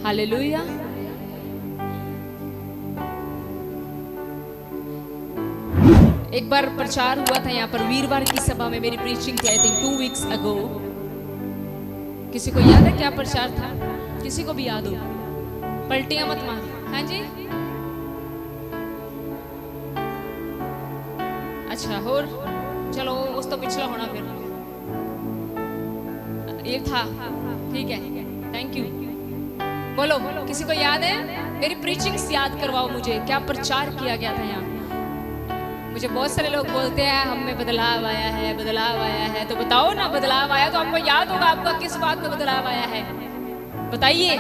Hallelujah. एक बार प्रचार हुआ था यहाँ पर वीरवार की सभा में, मेरी प्रीचिंग थी आई थिंक 2 weeks अगो। किसी को याद है क्या प्रचार था? किसी को भी याद हो? पलटियां मत मार। हाँ जी, अच्छा और चलो उस तो पिछला होना फिर ये था, ठीक है, थैंक यू। बोलो किसी को याद है? मेरी प्रीचिंग्स याद करवाओ मुझे, क्या प्रचार किया गया था यहाँ। मुझे बहुत सारे लोग बोलते हैं हम में बदलाव आया है, बदलाव आया है। तो बताओ ना, बदलाव आया तो आपको याद होगा, आपका किस बात में बदलाव आया है बताइए।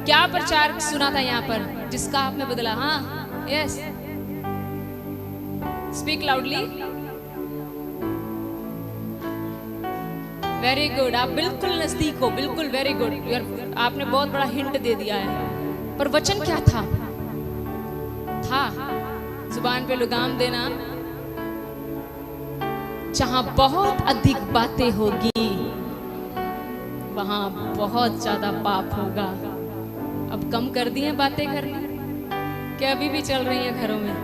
क्या प्रचार सुना था यहाँ पर जिसका आप में बदला? हाँ, yes, speak loudly. Very good, आप बिल्कुल नजदीक हो, बिल्कुल वेरी गुड। आपने बहुत बड़ा हिंट दे दिया है। पर वचन क्या था? जुबान पे लगाम देना, जहां बहुत अधिक बातें होगी वहां बहुत ज्यादा पाप होगा। अब कम कर दी हैं बातें करनी, क्या अभी भी चल रही हैं घरों में?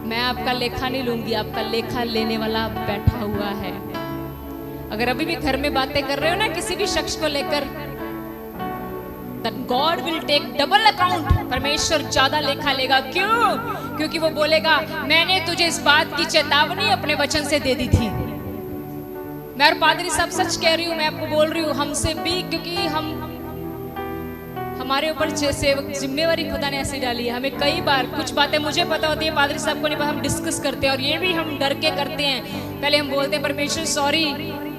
मैं आपका लेखा नहीं लूंगी, आपका लेखा लेने वाला बैठा हुआ है। अगर अभी भी घर में बातें कर रहे हो ना किसी भी शख्स को लेकर, that God will take double account। परमेश्वर ज्यादा लेखा लेगा। क्यों? क्योंकि वो बोलेगा मैंने तुझे इस बात की चेतावनी अपने वचन से दे दी थी। मैं और पादरी साहब सच कह रही हूँ, मैं आपको बोल रही हूँ, हमसे भी, क्योंकि हमारे ऊपर जिम्मेवारी खुदा ने ऐसी डाली है। हमें कई बार कुछ बातें मुझे पता होती है, पादरी साहब को नहीं पता, हम डिस्कस करते हैं और ये भी हम डर के करते हैं। पहले हम बोलते हैं परमेश्वर सॉरी,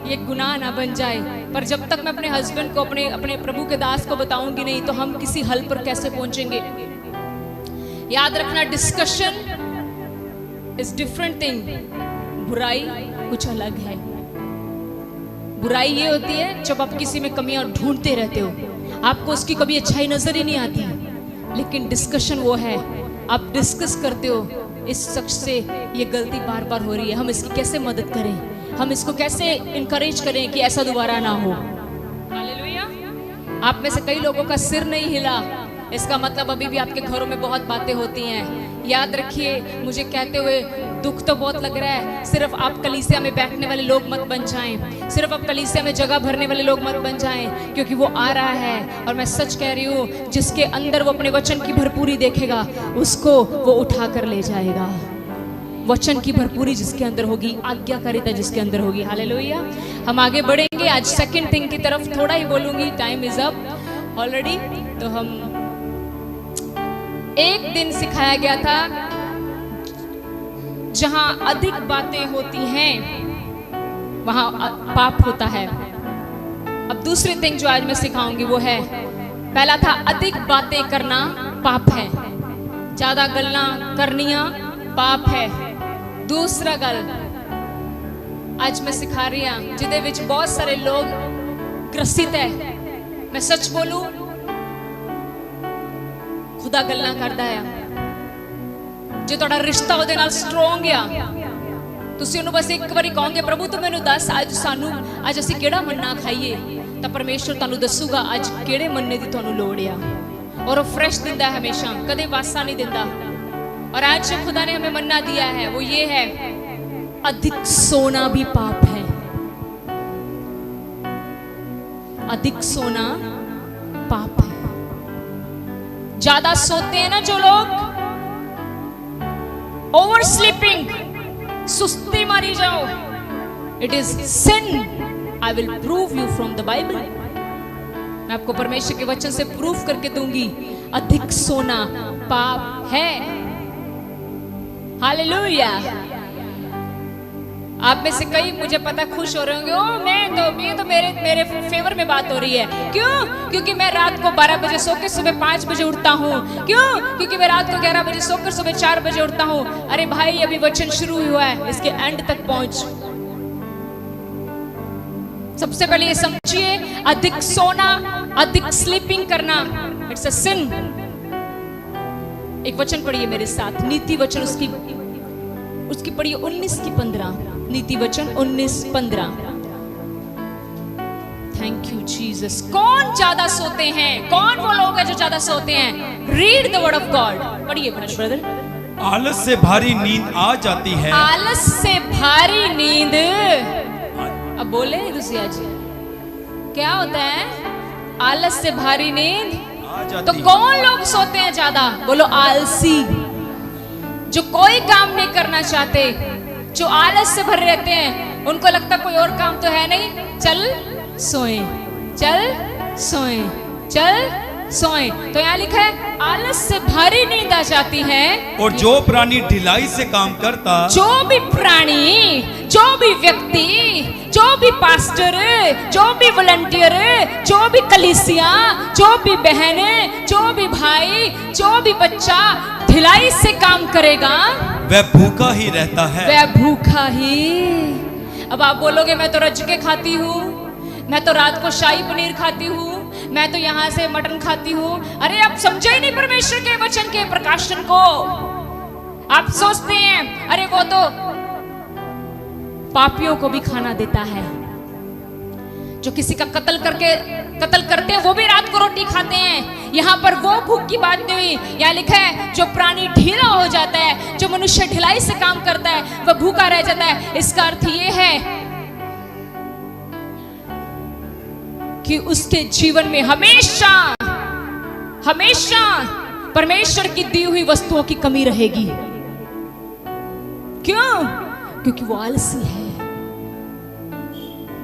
ये गुनाह ना बन जाए। पर जब तक मैं अपने हस्बैंड को, अपने प्रभु के दास को बताऊंगी नहीं तो हम किसी हल पर कैसे पहुंचेंगे? याद रखना, डिस्कशन इज डिफरेंट थिंग, बुराई कुछ अलग है। बुराई ये होती है जब आप किसी में कमियां ढूंढते रहते हो, आपको उसकी कभी अच्छाई नजर ही नहीं आती। लेकिन डिस्कशन वो है, आप डिस्कस करते हो इस शख्स से ये गलती बार बार हो रही है, हम इसकी कैसे मदद करें, हम इसको कैसे इनकरेज करें कि ऐसा दोबारा ना हो। हालेलुया। आप में से कई लोगों का सिर नहीं हिला, इसका मतलब अभी भी आपके घरों में बहुत बातें होती हैं। याद रखिए, मुझे कहते हुए दुख तो बहुत लग रहा है, सिर्फ आप कलीसिया में बैठने वाले लोग मत बन जाएं, सिर्फ आप कलीसिया में जगह भरने वाले लोग मत बन जाएं, क्योंकि वो आ रहा है। और मैं सच कह रही हूँ, जिसके अंदर वो अपने वचन की भरपूरी देखेगा उसको वो उठा कर ले जाएगा। वचन की भरपूरी जिसके अंदर होगी, आज्ञाकारिता जिसके अंदर होगी। हालेलुया। हम आगे बढ़ेंगे, आज सेकंड थिंग की तरफ थोड़ा ही बोलूंगी, टाइम इज अप ऑलरेडी। तो हम एक दिन सिखाया गया था जहां अधिक बातें होती हैं वहां पाप होता है। अब दूसरी थिंग जो आज मैं सिखाऊंगी वो है, पहला था अधिक बातें करना पाप है, ज्यादा गल्लां करनियां पाप है। दूसरा गल आज मैं सिखा रही हूं जिदे विच बहुत सारे लोग ग्रसित है। मैं सच बोलूं, खुदा गल्लां करदा है, जे तुहाडा रिश्ता ਉਹਦੇ ਨਾਲ स्ट्रोंग ਆ, ਤੁਸੀਂ ਉਹਨੂੰ बस एक बारी कहोगे प्रभु तू मैनू दस ਅੱਜ ਅਸੀਂ ਕਿਹੜਾ ਮੰਨਾ ਖਾਈਏ, ਤਾਂ ਪਰਮੇਸ਼ਰ ਤੁਹਾਨੂੰ ਦੱਸੂਗਾ ਅੱਜ ਕਿਹੜੇ ਮੰਨੇ ਦੀ ਤੁਹਾਨੂੰ ਲੋੜ ਆ। और वो फ्रेश दिंदा है, हमेशा कदे वासा नहीं दिंदा। और आज जो खुदा ने हमें मन्ना दिया है वो ये है, अधिक सोना भी पाप है। अधिक सोना पाप है। ज्यादा सोते हैं ना जो लोग, ओवर स्लीपिंग, सुस्ती मारी जाओ, it is sin. I will prove you from the Bible. मैं आपको परमेश्वर के वचन से प्रूफ करके दूंगी, अधिक सोना पाप है। हालेलुया। आप में से कई मुझे पता खुश हो रहे होंगे, ओ ये तो मेरे फेवर में बात हो रही है। क्यों? क्योंकि मैं रात को 12 बजे सोकर सुबह 5 बजे उठता हूँ। क्यों? क्योंकि मैं रात को 11 बजे सोकर सुबह 4 बजे उठता हूँ। अरे भाई, अभी वचन शुरू हुआ है, इसके एंड तक पहुंच। सबसे पहले ये समझिए, अधिक सोना, अधिक स्लीपिंग करना, इट्स अ सिन। एक वचन पढ़िए मेरे साथ, नीति वचन उसकी पढ़िए 19 की 15। नीति वचन 19:15। Thank you Jesus. कौन ज्यादा सोते हैं? कौन वो लोग हैं जो ज्यादा सोते हैं? Read the word of God. पढ़िए ब्रदर। आलस से भारी नींद आ जाती है। आलस से भारी नींद। अब बोले तुसी आज क्या होता है? आलस से भारी नींद आ जाती तो कौन लोग सोते हैं ज्यादा? बोलो आलसी, जो कोई काम नहीं करना चाहते, जो आलस से भरे रहते हैं। उनको लगता कोई और काम तो है नहीं, चल सोए, चल सोए, चल सोए। तो यहाँ लिखा है आलस से भारी नींद आ जाती है। और जो प्राणी ढिलाई से काम करता, जो भी प्राणी, जो भी व्यक्ति, जो भी पास्टर, जो भी वॉलंटियर, जो भी कलीसिया, जो भी बहन, जो भी भाई, जो भी बच्चा ढिलाई से काम करेगा वह भूखा ही रहता है। वह भूखा ही। अब आप बोलोगे मैं तो रज के खाती हूँ, मैं तो रात को शाही पनीर खाती हूँ, मैं तो यहाँ से मटन खाती हूँ। अरे आप समझे ही नहीं परमेश्वर के वचन के प्रकाशन को। आप सोचते हैं अरे वो तो पापियों को भी खाना देता है। जो किसी का कत्ल करते हैं वो भी रात को रोटी खाते हैं। यहाँ पर वो भूख की बात नहीं हुई। यहाँ लिखा है जो प्राणी ढीला हो जाता है, जो मनुष्य ढिलाई से काम करता है, वह भूखा रह जाता है। इसका अर्थ ये है कि उसके जीवन में हमेशा हमेशा परमेश्वर की दी हुई वस्तुओं की कमी रहेगी। क्यों? क्योंकि वो आलसी है।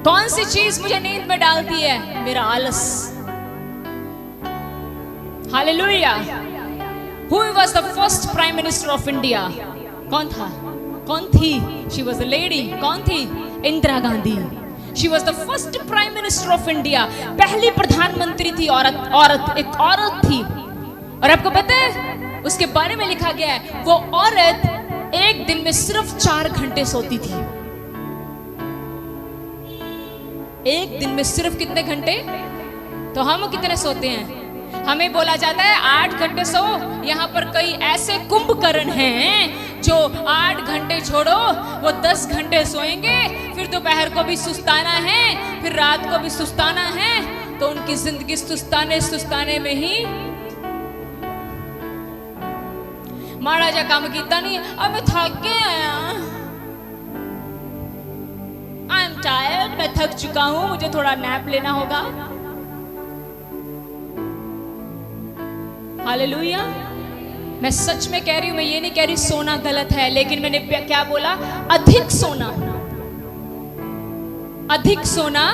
कौन सी चीज मुझे नींद में डालती है? मेरा आलस। Hallelujah. Who was the first Prime Minister of India? कौन था? कौन थी? She was a lady. कौन थी? Indira Gandhi. She was the first Prime Minister of India. पहली प्रधानमंत्री थी औरत, एक औरत थी। और आपको पता है उसके बारे में लिखा गया है वो औरत एक दिन में सिर्फ 4 घंटे सोती थी। एक दिन में सिर्फ कितने घंटे? तो हम कितने सोते हैं? हमें बोला जाता है 8 घंटे सो। यहाँ पर कई ऐसे कुंभकर्ण हैं जो 8 घंटे छोड़ो वो 10 घंटे सोएंगे, फिर दोपहर को भी सुस्ताना है, फिर रात को भी सुस्ताना है। तो उनकी जिंदगी सुस्ताने में ही माड़ा जा काम कीता नहीं। अब मैं थक गया, आई एम टायर्ड, मैं थक चुका हूं, मुझे थोड़ा नैप लेना होगा। हालेलुया। मैं सच में कह रही हूं, मैं ये नहीं कह रही सोना गलत है, लेकिन मैंने क्या बोला? अधिक सोना, अधिक सोना।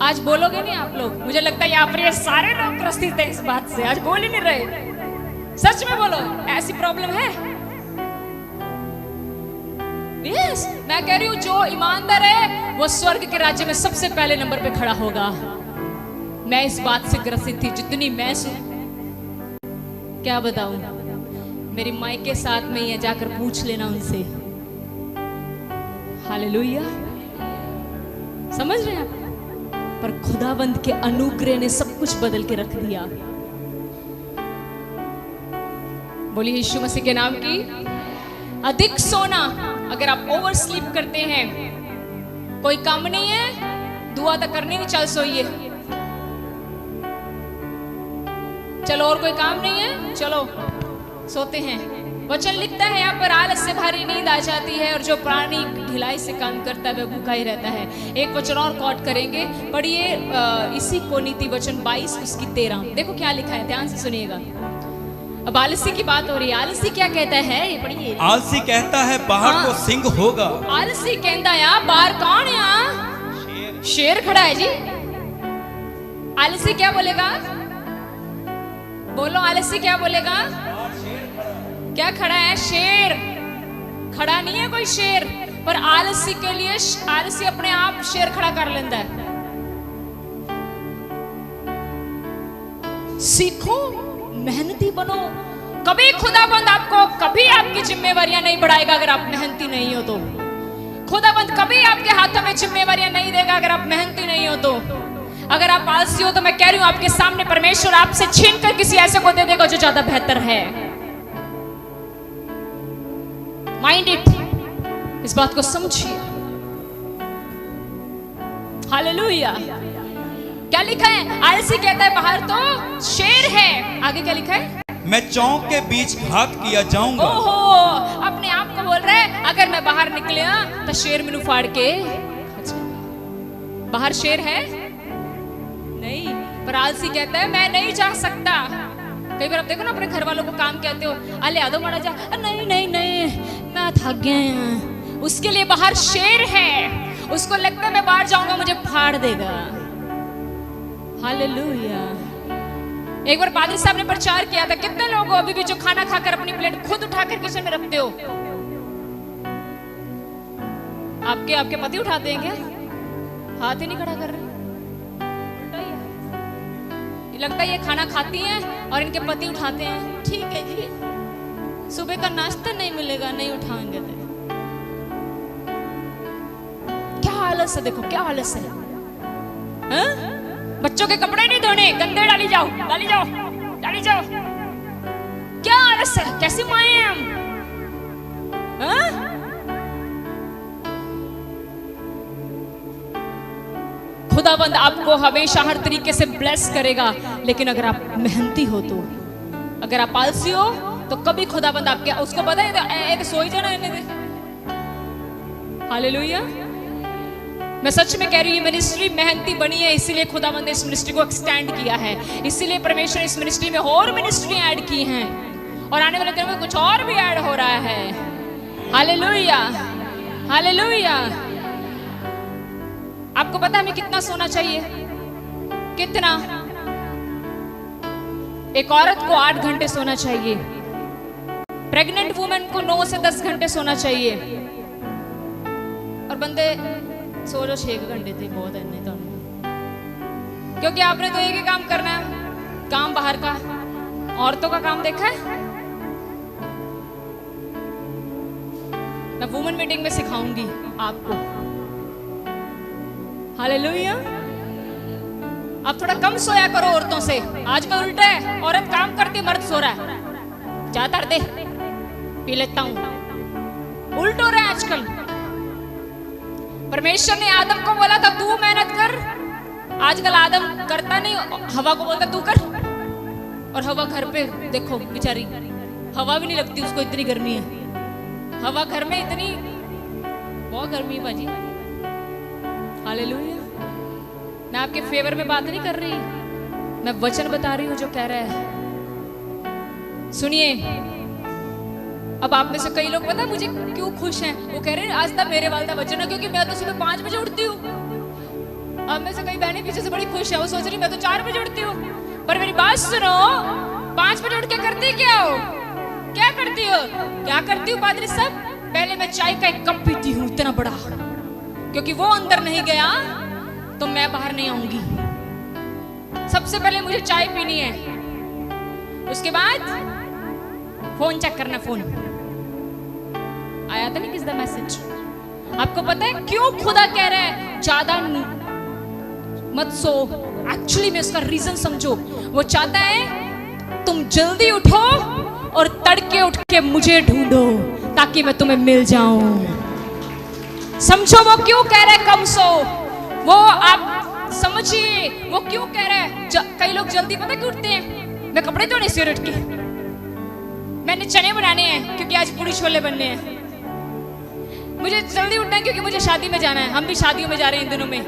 आज बोलोगे नहीं आप लोग? मुझे लगता है यहाँ पर ये सारे लोग ग्रसित हैं इस बात से, आज बोल ही नहीं रहे। सच में बोलो, ऐसी प्रॉब्लम है? यस, मैं कह रही हूं जो ईमानदार है वो स्वर्ग के राज्य में सबसे पहले नंबर पे खड़ा होगा। मैं इस बात से ग्रसित थी जितनी मैं क्या बताऊं। मेरी माई के साथ में ये जाकर पूछ लेना उनसे। हालेलुया। समझ रहे हैं आप? पर खुदावंद के अनुग्रह ने सब कुछ बदल के रख दिया। बोलिए यीशु मसीह के नाम की। अधिक सोना, अगर आप ओवर स्लीप करते हैं, कोई काम नहीं है, दुआ तो करनी नहीं, चल सोइए, चलो और कोई काम नहीं है, चलो सोते हैं। वचन लिखता है यहाँ पर आलस से भारी नींद आ जाती है और जो प्राणी ढिलाई से काम करता है वह भूखा ही रहता है। एक वचन और कोट करेंगे, पढ़िए इसी को नीति वचन 22 उसकी 13। देखो क्या लिखा है, ध्यान से सुनिएगा। अब आलसी की बात हो रही है। आलसी क्या कहता है, ये पढ़िए। आलसी कहता है बाहर तो सिंह होगा। आलसी कहता है बाहर कौन है? यहाँ शेर खड़ा है जी। आलसी क्या बोलेगा? बोलो, आलसी क्या बोलेगा? क्या खड़ा है? शेर खड़ा नहीं है कोई शेर, पर आलसी के लिए आलसी अपने आप शेर खड़ा कर लेता है। सीखो, मेहनती बनो। कभी खुदाबंद आपको कभी आपकी जिम्मेवारियां नहीं बढ़ाएगा अगर आप मेहनती नहीं हो तो। खुदाबंद कभी आपके हाथों में जिम्मेवारियां नहीं देगा अगर आप मेहनती नहीं हो तो। अगर आप आलसी हो तो मैं कह रही हूं आपके सामने परमेश्वर आपसे छीनकर किसी ऐसे को दे देगा जो ज्यादा बेहतर है। माइंड इट, इस बात को समझिए। हालेलुया। क्या लिखा है? आलसी कहता है बाहर तो शेर है, आगे क्या लिखा है? मैं चौक के बीच घात किया जाऊंगा। ओहो, अपने आप को बोल रहा है अगर मैं बाहर निकलिया तो शेर मैनू फाड़ के खा जाएगा। बाहर शेर है नहीं, पर आलसी कहता है मैं नहीं जा सकता। कई बार आप देखो ना अपने घर वालों को काम कहते हो, अले आ दो माड़ा जा, नहीं नहीं नहीं मैं थक गया। उसके लिए बाहर शेर है, उसको लगता है मैं बाहर जाऊंगा मुझे फाड़ देगा। हालेलुया। एक बार पादरी साहब ने प्रचार किया था, कितने लोग हो अभी भी जो खाना खाकर अपनी प्लेट खुद उठाकर किचन में रखते हो? आपके पति उठाते हैं क्या? हाथ ही नहीं खड़ा कर रहे। लगता है ये खाना खाती हैं और इनके पति उठाते हैं। ठीक है जी, सुबह का नाश्ता नहीं मिलेगा, नहीं उठाएंगे तो। क्या आलस है, देखो क्या आलस है। हा? बच्चों के कपड़े नहीं धोने, गंदे डाली जाओ डाली जाओ डाली जाओ। क्या आलस है, कैसी माए हैं हम। हा? खुदावंद आपको हमेशा हर तरीके से ब्लेस करेगा, लेकिन अगर आप मेहनती हो तो। अगर आप आलसी हो तो कभी खुदावंद आपके उसको पता है तो सोई जाना इन्हें दे। हालेलुया। मैं सच में कह रही हूँ, ये मिनिस्ट्री मेहनती बनी है, इसीलिए खुदावंद ने इस मिनिस्ट्री को एक्सटेंड किया है। इसीलिए परमेश्वर इस मिनिस्ट्री में और मिनिस्ट्री ऐड की हैं, और आने वाले दिनों में कुछ और भी ऐड हो रहा है। Hallelujah hallelujah. आपको पता है हमें कितना सोना चाहिए? कितना? एक औरत को 8 घंटे सोना चाहिए, प्रेग्नेंट वुमेन को 9 से 10 घंटे सोना चाहिए, और बंदे सो लो 6 घंटे थे बहुत है। नहीं तो क्योंकि आपने तो एक ही काम करना है, काम बाहर का। औरतों का काम देखा है? मैं वुमेन मीटिंग में सिखाऊंगी आपको। हालेलुया। आप थोड़ा कम सोया करो औरतों से। आजकल उल्टा है, औरत काम करती मर्द सो रहा है। जाता दे पी लेता हूं। उल्ट हो रहा है आजकल। परमेश्वर ने आदम को बोला था तू मेहनत कर, आजकल आदम करता नहीं, हवा को बोलता तू कर। और हवा घर पे देखो बेचारी, हवा भी नहीं लगती उसको, इतनी गर्मी है। हवा घर में इतनी, बहुत गर्मी है बाजी। हालेलुया। मैं आपके फेवर में बात नहीं कर रही, मैं वचन बता रही हूं जो कह रहा है। सुनिए, अब आप में से कई लोग पता है मुझे क्यों खुश हैं? वो कह रहे हैं आज तक मेरे वाला वचन है, क्योंकि मैं तो सुबह 5 बजे उठती हूँ। अब में से कई बहनें पीछे से बड़ी खुश है, वो सोच रही मैं तो 4 बजे उठती हूँ। पर मेरी बात सुनो, 5 बजे उठ के करती क्या हो? क्या करती हो? क्या करती हूँ पादरी साहब? पहले मैं चाय का एक कप पीती हूँ इतना बड़ा, क्योंकि वो अंदर नहीं गया तो मैं बाहर नहीं आऊंगी। सबसे पहले मुझे चाय पीनी है, उसके बाद फोन चेक करना। फोन आया था नहीं किसका मैसेज? आपको पता है क्यों खुदा कह रहा है ज्यादा मत सो? एक्चुअली में उसका रीजन समझो। वो चाहता है तुम जल्दी उठो और तड़के उठ के मुझे ढूंढो ताकि मैं तुम्हें मिल जाऊं। समझो वो क्यों कह रहा है कम सो। वो आप समझिए वो क्यों कह रहा है। कई लोग जल्दी पता क्यों उठते हैं? मैं कपड़े धोने से उठ के, मैंने चने बनाने हैं क्योंकि आज पूरी छोले बनने हैं, मुझे जल्दी उठना है क्योंकि मुझे शादी में जाना है। हम भी शादियों में जा रहे हैं इन दिनों में,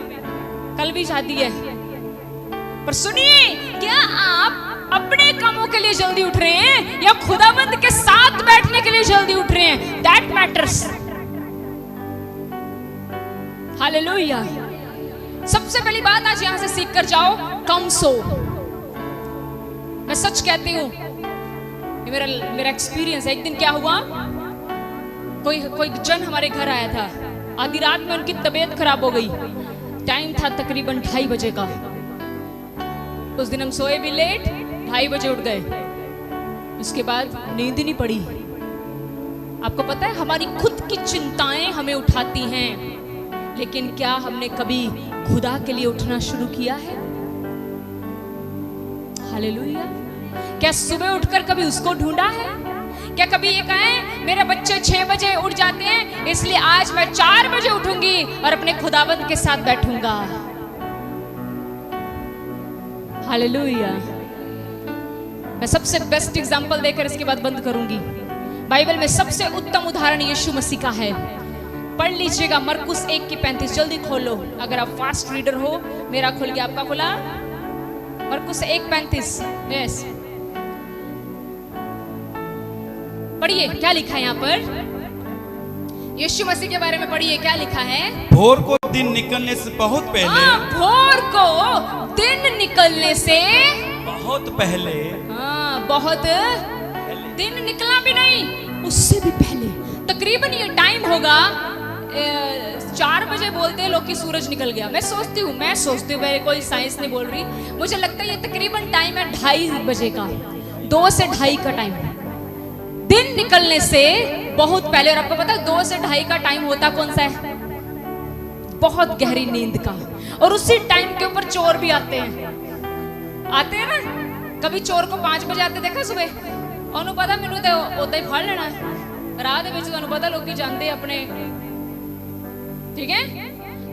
कल भी शादी है। पर सुनिए, क्या आप अपने कामों के लिए जल्दी उठ रहे हैं या खुदावंद के साथ बैठने के लिए जल्दी उठ रहे हैं? That matters. हालेलुया। सबसे पहली बात आज यहां से सीख कर जाओ, कम सो। मैं सच कहती हूं, मेरा एक्सपीरियंस है। एक दिन क्या हुआ, कोई जन हमारे घर आया था। आधी रात में उनकी तबीयत खराब हो गई। टाइम था तकरीबन 2:30 बजे का। उस दिन हम सोए भी लेट, 2:30 बजे उठ गए। उसके बाद नींद नहीं पड़ी। आपको पता है हमारी खुद की चिंताएं हमें उठाती हैं, लेकिन क्या हमने कभी खुदा के लिए उठना शुरू किया है? हालेलुया। क्या सुबह उठकर कभी उसको ढूंढा है? क्या कभी ये कहें मेरे बच्चे 6 बजे उठ जाते हैं इसलिए आज मैं 4 बजे उठूंगी और अपने खुदावंद के साथ बैठूंगा? हालेलुया। मैं सबसे बेस्ट एग्जांपल देकर इसके बाद बंद करूंगी। बाइबल में सबसे उत्तम उदाहरण यीशु मसीह का है। पढ़ लीजिएगा मरकुस 1:35, जल्दी खोलो अगर आप फास्ट रीडर हो। मेरा खुल गया, आपका खुला? मरकुस 1:35, यस। पढ़िए क्या लिखा है यहाँ पर। यीशु मसीह के बारे में पढ़िए क्या लिखा है। भोर को दिन निकलने से बहुत पहले, भोर को दिन निकलने से बहुत पहले, बहुत दिन निकला भी नहीं, उससे भी पहले, तकरीबन ये टाइम होगा 4 बजे बोलते हैं लोग कि सूरज निकल गया। मैं सोचती हूँ मैं कोई साइंस नहीं बोल रही, मुझे लगता है ये तकरीबन टाइम है 2:30 बजे का, 2 से 2:30 का टाइम, दिन निकलने से बहुत पहले। और आपको पता है 2 से 2:30 का टाइम होता कौन सा है? बहुत गहरी नींद का। और उसी टाइम के ऊपर चोर भी आते हैं ना। कभी चोर को 5 बजे आते देखा सुबह? ਉਹਨੂੰ ਪਤਾ ਮੈਨੂੰ ਤੇ ਉਦਾਂ ਹੀ ਫੜ ਲੈਣਾ ਰਾਹ ਦੇ ਵਿੱਚ। ਤੁਹਾਨੂੰ ਪਤਾ ਲੋਕੀ ਜਾਂਦੇ अपने, ठीक है?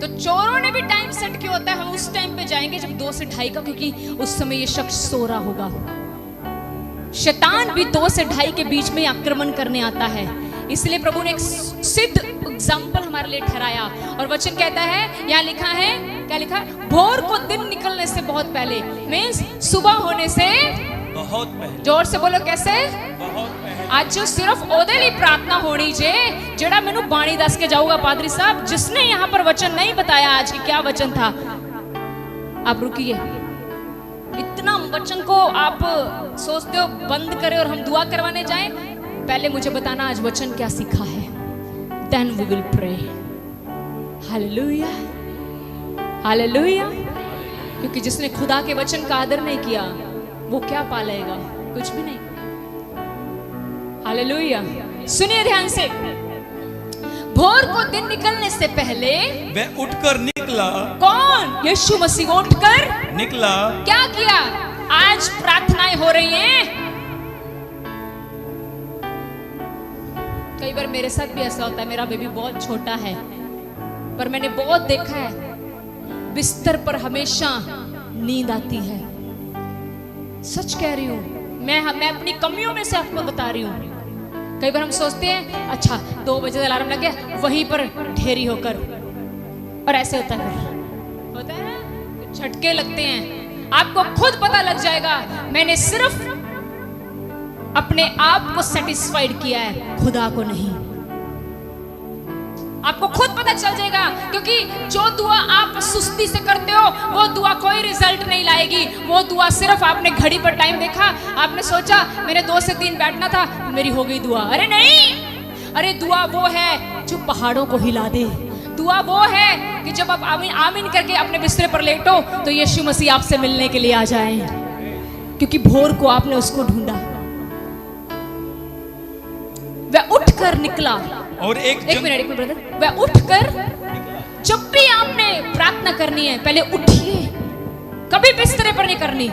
तो चोरों ने भी टाइम सेट किया होता है, हम उस टाइम पे जाएंगे जब 2 से 2:30 का, क्योंकि उस समय ये शख्स सो रहा होगा। शैतान भी 2 से 2:30 के बीच में आक्रमण करने आता है। इसलिए प्रभु ने एक सिद्ध एग्जाम्पल हमारे लिए ठहराया। और वचन कहता है, यहाँ लिखा है, क्या लिखा है? भोर को दिन निकलने से बहुत पहले, मीन्स सुबह होने से बहुत पहले। जोर से बोलो कैसे? बहुत पहले। आज जो सिर्फ ओदे लिए प्रार्थना होनी जे जेड़ा मैनू बाणी दस के जाऊगा पादरी साहब, जिसने यहाँ पर वचन नहीं बताया आज की क्या वचन था। आप रुकिए, इतना वचन को आप सोचते हो बंद करें और हम दुआ करवाने जाएं? पहले मुझे बताना आज वचन क्या सीखा है, then we will pray. Hallelujah, hallelujah. क्योंकि जिसने खुदा के वचन का आदर नहीं किया वो क्या पालेगा? कुछ भी नहीं। हालेलुया। सुनिए ध्यान से, भोर को दिन निकलने से पहले वह उठकर निकला। कौन? यीशु मसीह उठकर निकला। क्या किया? आज प्रार्थनाएं हो रही हैं। कई बार मेरे साथ भी ऐसा होता है, मेरा बेबी बहुत छोटा है, पर मैंने बहुत देखा है बिस्तर पर हमेशा नींद आती है। सच कह रही हूं, मैं अपनी कमियों में से आपको बता रही हूं। कई बार हम सोचते हैं अच्छा 2 बजे अलार्म लग गया, वहीं पर ढेरी होकर, और ऐसे होता है ना, झटके लगते हैं। आपको खुद पता लग जाएगा मैंने सिर्फ अपने आप को सेटिस्फाइड किया है, खुदा को नहीं। आपको खुद पता चल जाएगा, क्योंकि जो दुआ आप सुस्ती से करते हो वो दुआ कोई रिजल्ट नहीं लाएगी। वो दुआ सिर्फ आपने घड़ी पर टाइम देखा, आपने सोचा मैंने 2 से 3 बैठना था, मेरी हो गई दुआ। अरे नहीं, अरे दुआ वो है जो पहाड़ों को हिला दे। दुआ वो है कि जब आप आमीन आमीन करके अपने बिस्तर पर लेटो तो यीशु मसीह आपसे मिलने के लिए आ जाए, क्योंकि भोर को आपने उसको ढूंढा। वह उठकर निकला। और एक मिनट ब्रदर, वह उठकर, जब भी आपने प्रार्थना करनी है पहले उठिए, कभी बिस्तर पर नहीं करनी।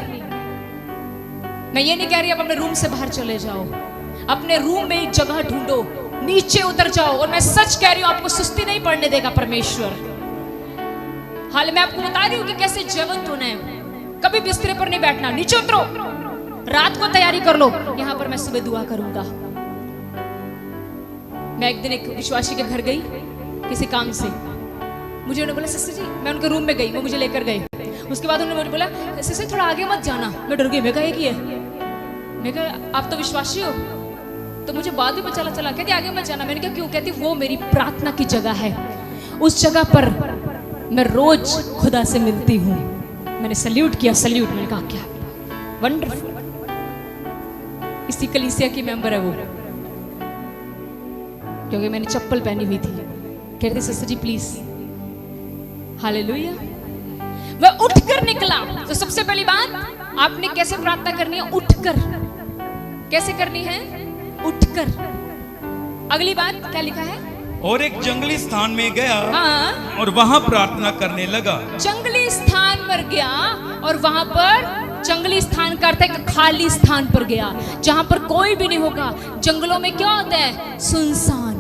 मैं ये नहीं कह रही आप अपने रूम से बाहर चले जाओ, अपने रूम में एक जगह ढूंढो, नीचे उतर जाओ। और मैं सच कह रही हूं, आपको सुस्ती नहीं पड़ने देगा परमेश्वर। हाल मैं आपको बता रही हूं कि कैसे जीवंत होना है। कभी बिस्तर पर नहीं बैठना, नीचे उतरो, रात को तैयारी कर लो, यहां पर मैं सुबह दुआ करूंगा। मैं एक दिन एक विश्वासी के घर गई किसी काम से, मुझे उन्होंने बोला सिस्टर जी, मैं उनके रूम में गई, वो मुझे लेकर गए। उसके बाद उन्होंने मुझे बोला सिस्टर थोड़ा आगे मत जाना। मैं डर गई, मैं कहा कि है, मैं कहा आप तो विश्वासी हो। तो मुझे बाद में चला कहती आगे मत जाना। मैंने कहा क्यों? कहती वो मेरी प्रार्थना की जगह है, उस जगह पर मैं रोज खुदा से मिलती हूँ। मैंने सल्यूट किया, सल्यूट। मैंने कहा क्या वंडरफुल। इसी कलीसिया की मेंबर है वो, क्योंकि मैंने चप्पल पहनी हुई थी। कहते सिस्टर जी प्लीज। हालेलुया। वह उठकर निकला। तो सबसे पहली बात आपने कैसे प्रार्थना करनी है? उठकर। कैसे करनी है? उठकर। अगली बात क्या लिखा है? और एक जंगली स्थान में गया, हाँ, और वहां प्रार्थना करने लगा। जंगली स्थान पर गया, और वहां पर, जंगली स्थान का अर्थ है खाली स्थान पर गया, जहां पर कोई भी नहीं होगा। जंगलों में क्या होता है? सुनसान।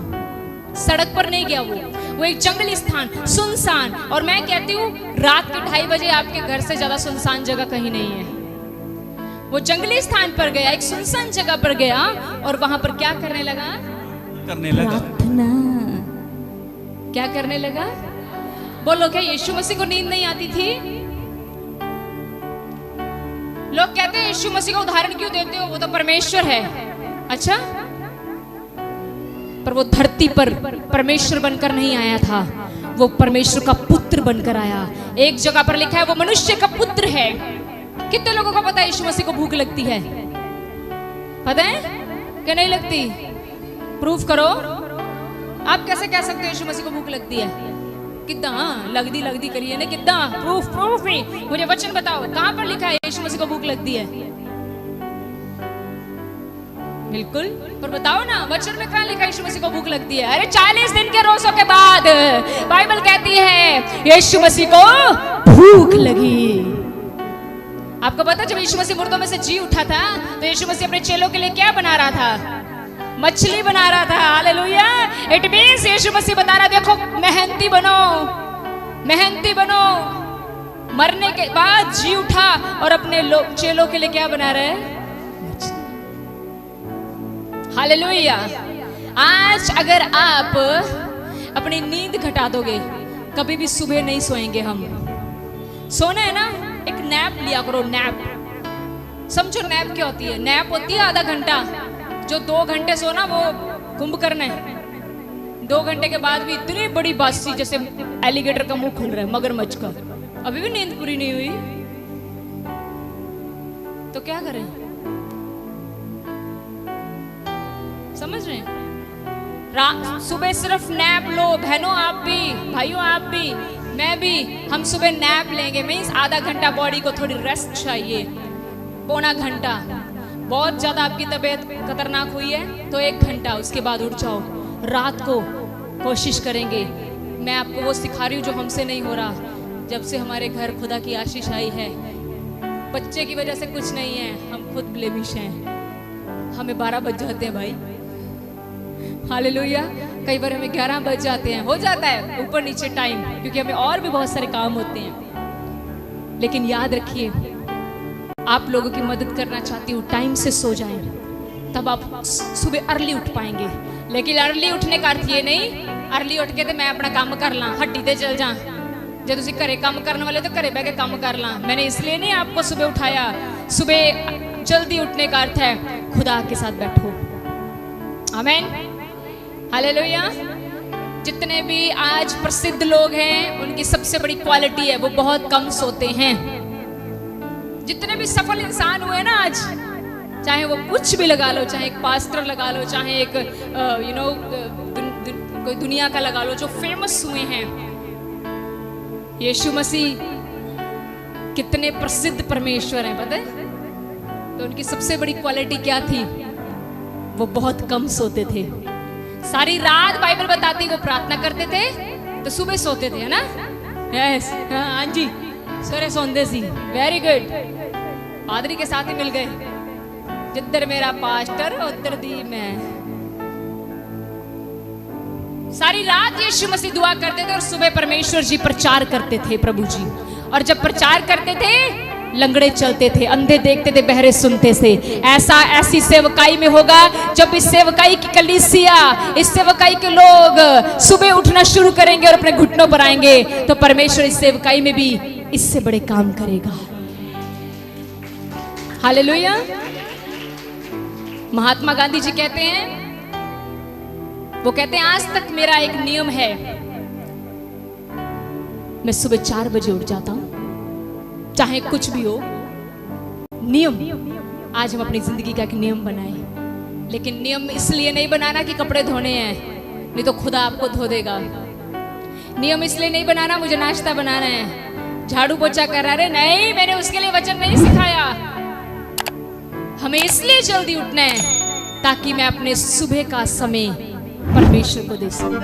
सड़क पर नहीं गया वो वो एक जंगली स्थान, सुनसान। और मैं कहती हूँ रात के 2:30 बजे आपके घर से ज्यादा सुनसान जगह कहीं नहीं है। वो जंगली स्थान पर गया, एक सुनसान जगह पर गया और वहां पर क्या करने लगा? प्रार्थना। क्या करने लगा? बोलो, क्या यीशु मसीह को नींद नहीं आती थी? लोग कहते हैं यीशु मसीह का उदाहरण क्यों देते हो, वो तो परमेश्वर है। अच्छा, पर वो धरती पर परमेश्वर बनकर नहीं आया था, वो परमेश्वर का पुत्र बनकर आया। एक जगह पर लिखा है वो मनुष्य का पुत्र है। कितने लोगों को पता है यीशु मसीह को भूख लगती है? पता है कि नहीं लगती? प्रूफ करो। आप कैसे कह सकते हो यीशु मसीह को भूख लगती है? कितना लगदी करिए ना, कितना प्रूफ ही मुझे वचन बताओ, कहां पर लिखा है यीशु मसीह को भूख लगती है? बिल्कुल, पर बताओ ना, वचन में कहां लिखा है यीशु मसीह को भूख लगती है? अरे 40 दिन के रोजों के बाद बाइबल कहती है यीशु मसीह को भूख लगी। आपको पता, जब यीशु मसीह मुर्दों में से जी उठा था तो यीशु मसीह अपने चेलों के लिए क्या बना रहा था? मछली बना रहा था। हालेलुया। इट मींस यीशु मसीह बता रहा, देखो मेहनती बनो, मेहनती बनो। मरने के बाद जी उठा और अपने चेलों के लिए क्या बना रहा है? हालेलुया। आज अगर आप अपनी नींद घटा दोगे, कभी भी सुबह नहीं सोएंगे हम। सोना है ना, एक नैप लिया करो, नैप। समझो नैप क्या होती है? नैप होती है आधा घंटा। जो 2 घंटे सोना वो कुंभकर्ण है। 2 घंटे के बाद भी इतनी बड़ी बासी, जैसे एलिगेटर का मुंह खुल रहा है, मगरमच्छ का, अभी भी नींद पूरी नहीं हुई, तो क्या करें? समझ रहे हैं? सुबह सिर्फ नैप लो। बहनों आप भी, भाइयों आप भी, मैं भी, हम सुबह नैप लेंगे। मींस आधा घंटा बॉडी को थोड़ी रेस्ट चाहिए, पौना घंटा। बहुत ज्यादा आपकी तबीयत खतरनाक हुई है तो 1 घंटा, उसके बाद उठ जाओ। रात को कोशिश करेंगे। मैं आपको वो सिखा रही हूँ जो हमसे नहीं हो रहा। जब से हमारे घर खुदा की आशीष आई है, बच्चे की वजह से कुछ नहीं है, हम खुद ब्लेमिश हैं। हमें 12 बज जाते हैं भाई। हालेलुया। कई बार हमें 11 बज जाते हैं, हो जाता है ऊपर नीचे टाइम, क्योंकि हमें और भी बहुत सारे काम होते हैं। लेकिन याद रखिए, आप लोगों की मदद करना चाहती हूँ, टाइम से सो जाएं, तब आप सुबह अर्ली उठ पाएंगे। लेकिन अर्ली उठने का अर्थ ये नहीं, अर्ली उठ के तो मैं अपना काम कर ला, हट्टी ते चल जा। जो तुम घरे काम करने वाले तो घरे बह के काम कर ला। मैंने इसलिए नहीं आपको सुबह उठाया। सुबह जल्दी उठने का अर्थ है खुदा के साथ बैठो। आमीन, हालेलुया। जितने भी आज प्रसिद्ध लोग हैं, उनकी सबसे बड़ी क्वालिटी है वो बहुत कम सोते हैं। जितने भी सफल इंसान हुए ना आज, चाहे वो कुछ भी लगा लो, चाहे एक पास्टर लगा लो, चाहे एक कोई दुनिया का लगा लो, जो फेमस हुए हैं, यीशु मसीह कितने प्रसिद्ध परमेश्वर हैं, पता है? तो उनकी सबसे बड़ी क्वालिटी क्या थी? वो बहुत कम सोते थे। सारी रात बाइबल बताती वो प्रार्थना करते थे, तो सुबह सोते थे, है ना? यस, हाँ जी, सवेरे सोंदे सी। Very good. पादरी के साथ ही मिल गए, जिधर मेरा पास्टर उधर दी मैं। सारी रात यीशु मसीह दुआ करते थे और सुबह परमेश्वर जी प्रचार करते थे, प्रभु जी। और जब प्रचार करते थे, लंगड़े चलते थे, अंधे देखते थे, बहरे सुनते थे। ऐसी सेवकाई में होगा जब इस सेवकाई की कलीसिया, इस सेवकाई के लोग सुबह उठना शुरू करेंगे और अपने घुटनों पर आएंगे, तो परमेश्वर इस सेवकाई में भी इससे बड़े काम करेगा। हालेलुया। महात्मा गांधी जी कहते हैं, वो कहते हैं, आज तक मेरा एक नियम है, मैं सुबह 4 बजे उठ जाता हूं, चाहे कुछ भी हो। नियम, आज हम अपनी जिंदगी का एक नियम बनाए। लेकिन नियम इसलिए नहीं बनाना कि कपड़े धोने हैं, नहीं तो खुदा आपको धो देगा। नियम इसलिए नहीं बनाना मुझे नाश्ता बनाना है, झाड़ू पोछा करा रहे, नहीं, मैंने उसके लिए वचन नहीं सिखाया। हमें इसलिए जल्दी उठना है ताकि मैं अपने सुबह का समय परमेश्वर को दे सकूं।